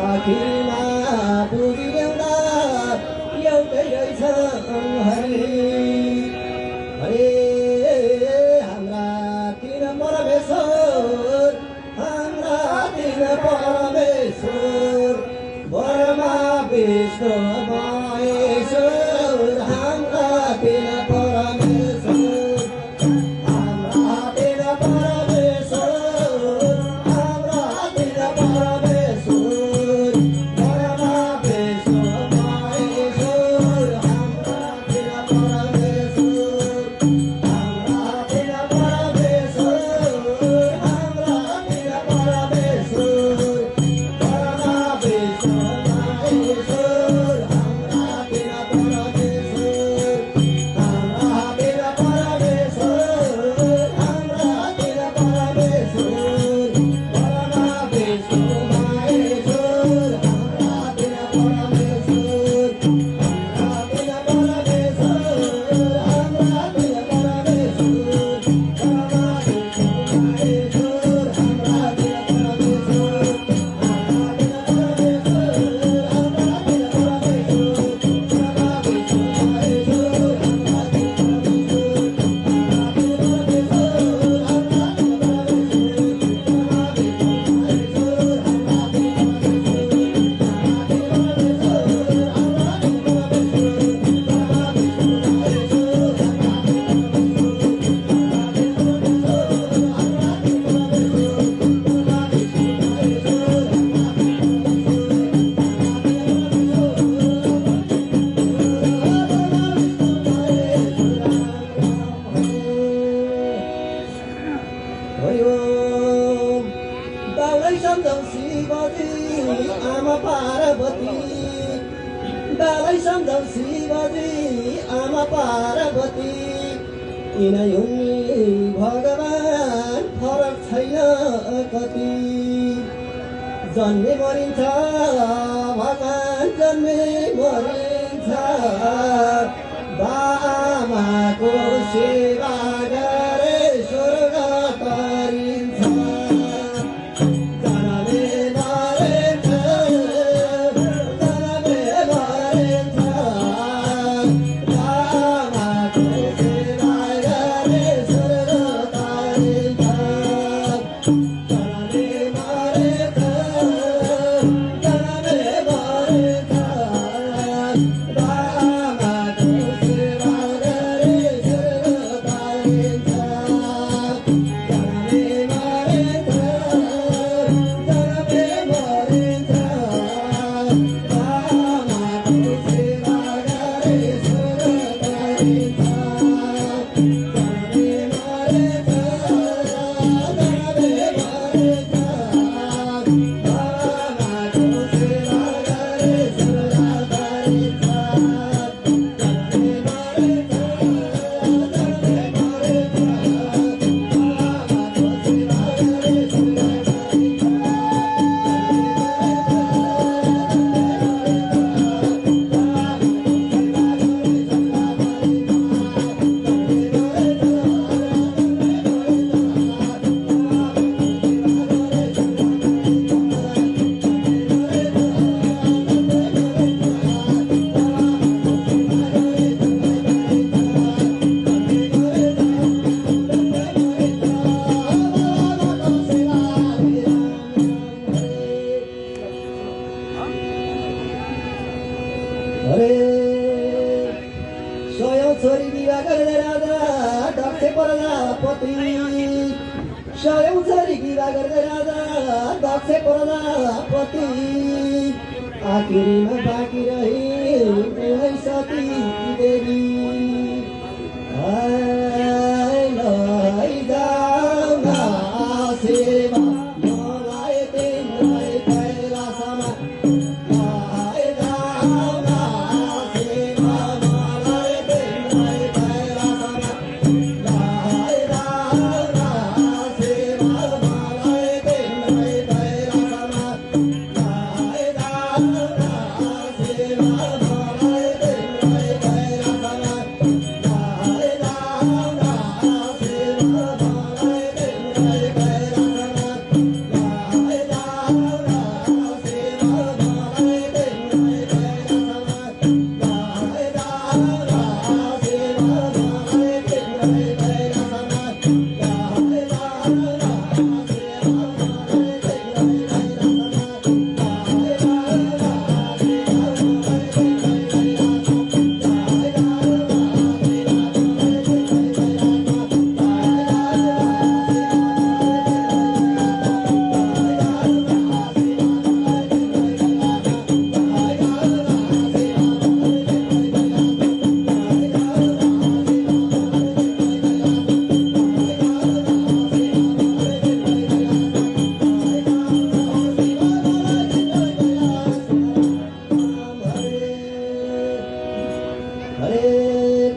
आखिरमा बुझिदेउँदा एउटै रहेछ हरे हरे हाम्रा तीन परमेश्वर हाम्रा तीन परमेश्वर ब्रह्मा विष्णु महेश्वर हाम्रा तीन परमेश्वर हाम्रा तीन परमेश्वर हाम्रा तीन परमेश्वर ब्रह्मा विष्णु महेश्वर हाम्रा तीन परमेश्वर हाम्रा तीन परमेश्वर हाम्रा तीन परमेश्वर ब्रह्मा विष्णु महेश्वर हाम्रा तीन परमेश्वर हाम्रा तीन परमेश्वर हाम्रा तीन परमेश्वर ब्रह्मा विष्णु महेश्वर हाम्रा तीन परमेश्वर हाम्रा तीन परमेश्वर हाम्रा तीन परमेश्वर ब्रह्मा विष्णु महेश्वर हाम्रा तीन परमेश्वर हाम्रा तीन परमेश्वर हाम्रा तीन परमेश्वर ब्रह्मा विष्णु महेश्वर हाम्रा तीन परमेश्वर हाम्रा तीन परमेश्वर हाम्रा तीन परमेश्वर ब्रह्मा विष्णु महेश्वर हाम्रा तीन बालै सम्झौ शिवजी आमा पार्वती बालै सम्झौ शिवजी आमा पार्वती यिनै हुन् भगवान फरक छैन कति जन्मे मरिन्छ भगवान जन्मे मरिन्छ बामाको सेवा गरे स्वर्ग तरिन्छ जनमे मरिन्छ जनमे मरिन्छ बामाको सेवा गरे स्वर्ग तरिन्छ जनमे मरिन्छ जनमे मरिन्छ बामाको सेवा गरे स्वर्ग अरे सयौं छोरी विवाह गरेर राजा दक्ष प्रजापति सयौं छोरी विवाह गरेर राजा दक्ष प्रजापति आखिरीमा बाँकी रही सती देवी लैजाऊ न सेवा मलाई तिमीलाई कैलाशमा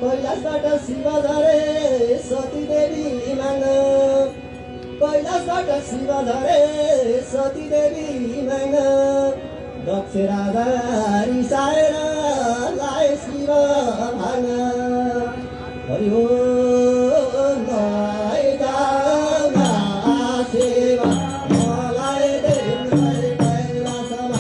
कैलाशबाट शिव झरे सती देवी माग कैलाशबाट शिव झरे सती देवी माग दक्ष राजा रिसाएर लाए शिव भाग हरि ओम लैजाऊ न सेवा मलाई तिमीलाई कैलाशमा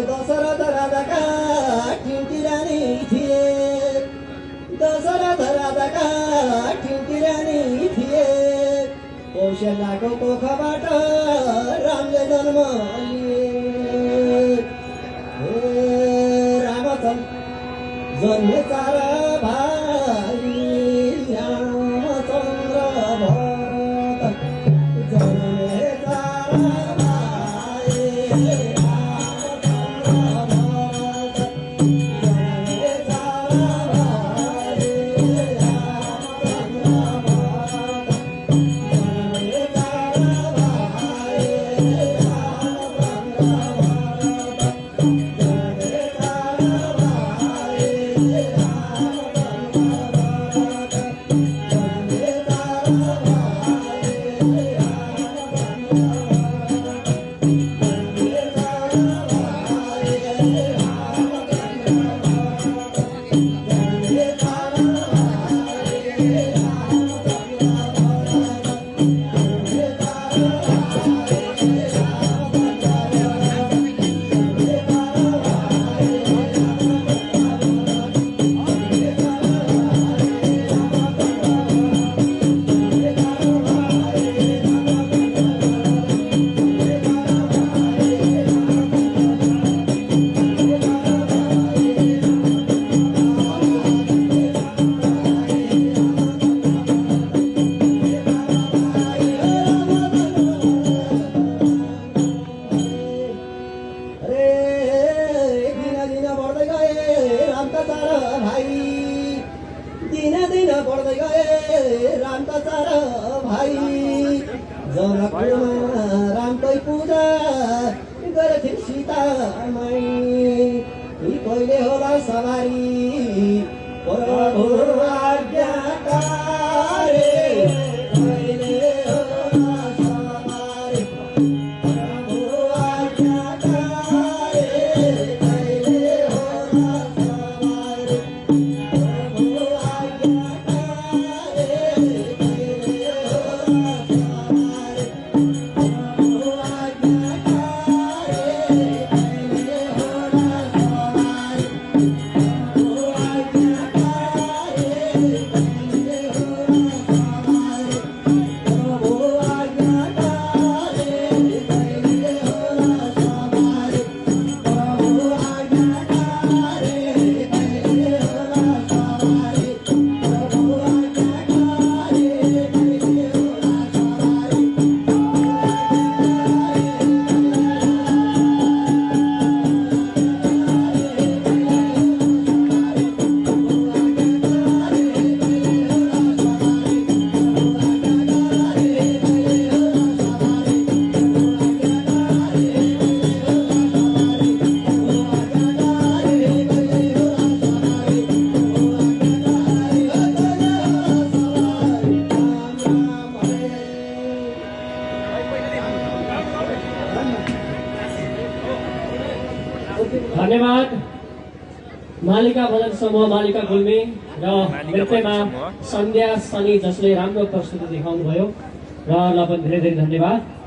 दशरथ राजाका ठिम्ती रानी थिए दशरथ राजाका ठिम्ती रानी थिए कौशल्याको कोखबाट रामले जन्म लिए रामचन्द्र जन्मे चार भाइ रामचन्द्र भरत जन्मे चार सवारी प्रभु आज्ञाकारी कहिले होला सवारी प्रभु आज्ञाकारी कहिले होला सवारी प्रभु आज्ञाकारी कहिले होला सवारी प्रभु आज्ञाकारी कहिले होला सवारी धन्यवाद मालिका भजन समूह मालिका गुल्मी र नृत्यमा सन्ध्या सनी जसले राम्रो प्रस्तुति देखाउनु भयो र ल पनि धेरै धेरै धन्यवाद।